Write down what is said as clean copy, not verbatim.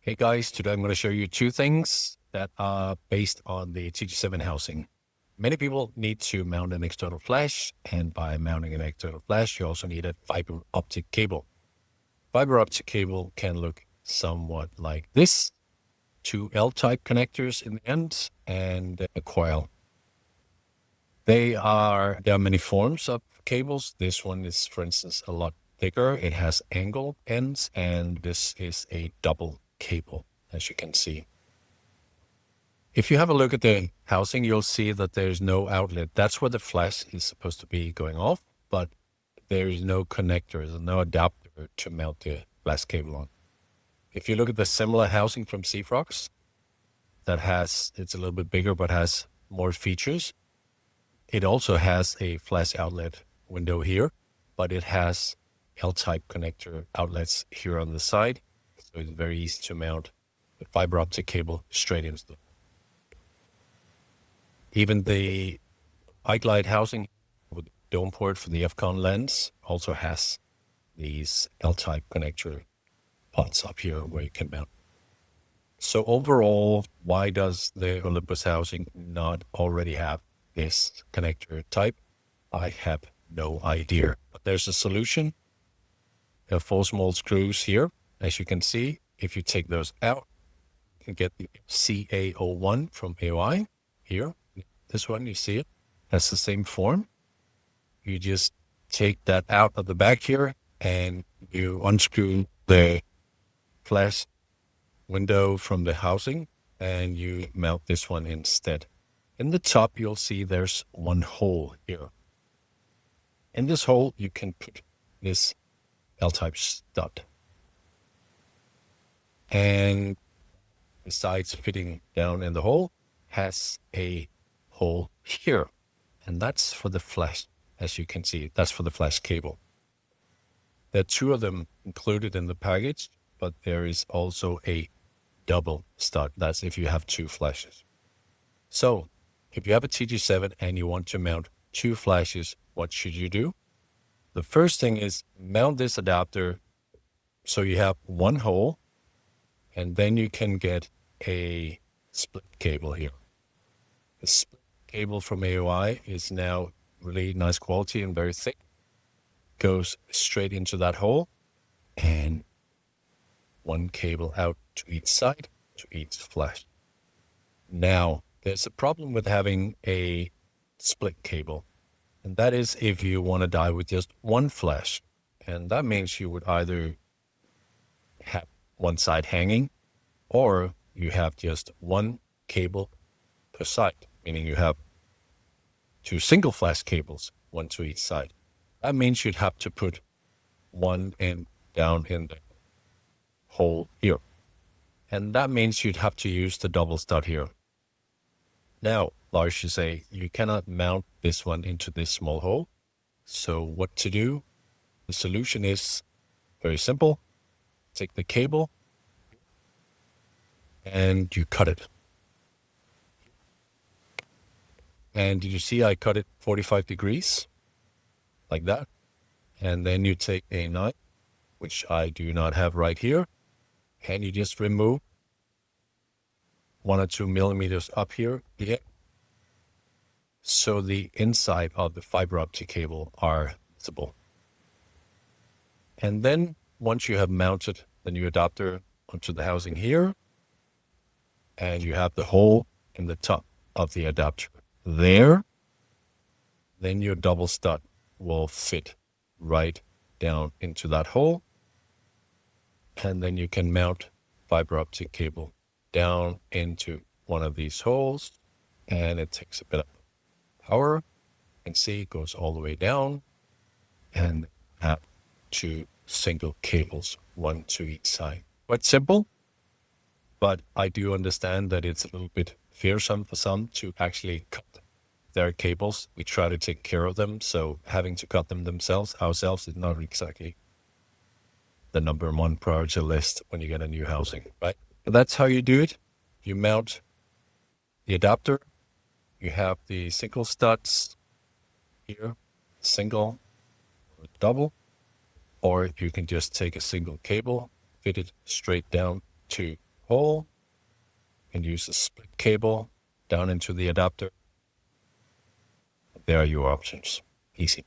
Hey guys, today I'm going to show you two things that are based on the TG-7 housing. Many people need to mount an external flash, and by mounting an external flash, you also need a fiber optic cable. Fiber optic cable can look somewhat like this: two L-type connectors in the end and a coil. There are many forms of cables. This one is, for instance, a lot thicker. It has angled ends, and this is a double cable, as you can see. If you have a look at the housing, you'll see that there's no outlet. That's where the flash is supposed to be going off, but there is no connector, there's no adapter to mount the flash cable on. If you look at the similar housing from Seafrogs, it's a little bit bigger, but has more features. It also has a flash outlet window here, but it has L-type connector outlets here on the side. So it's very easy to mount the fiber optic cable straight into the. Even the iGlide housing with dome port for the FCON lens also has these L-type connector pots up here where you can mount. So overall, why does the Olympus housing not already have this connector type? I have no idea. But there's a solution. There are 4 small screws here. As you can see, if you take those out, you can get the FCA-01 from AOI here. This one, you see it, has the same form. You just take that out of the back here and you unscrew the flash window from the housing and you mount this one instead. In the top, you'll see there's one hole here. In this hole, you can put this L-type stud. And besides fitting down in the hole, has a hole here. And that's for the flash, as you can see. That's for the flash cable. There are 2 of them included in the package, but there is also a double stud. That's if you have 2 flashes. So if you have a TG-7 and you want to mount 2 flashes, what should you do? The first thing is mount this adapter so you have one hole, and then you can get a split cable here. The split cable from AOI is now really nice quality and very thick. Goes straight into that hole, and one cable out to each side, to each flash. Now, there's a problem with having a split cable, and that is if you want to die with just one flash. And that means you would either have one side hanging, or you have just one cable per side, meaning you have 2 single flash cables, one to each side. That means you'd have to put one end down in the hole here. And that means you'd have to use the double stud here. Now, Lars, you say you cannot mount this one into this small hole. So what to do? The solution is very simple. Take the cable and you cut it. And did you see I cut it 45 degrees? Like that. And then you take a knife, which I do not have right here, and you just remove 1 or 2 millimeters up here. Yeah. So the inside of the fiber optic cable are visible. And then once you have mounted the new adapter onto the housing here, and you have the hole in the top of the adapter there, then your double stud will fit right down into that hole. And then you can mount fiber optic cable down into one of these holes, and it takes a bit of power. You can see it goes all the way down, and have 2 single cables, one to each side. Quite simple, but I do understand that it's a little bit fearsome for some to actually cut their cables. We try to take care of them, so having to cut them ourselves is not exactly the number 1 priority list when you get a new housing, right? But that's how you do it. You mount the adapter. You have the single studs here, single or double, or you can just take a single cable, fit it straight down to hole and use a split cable down into the adapter. There are your options. Easy.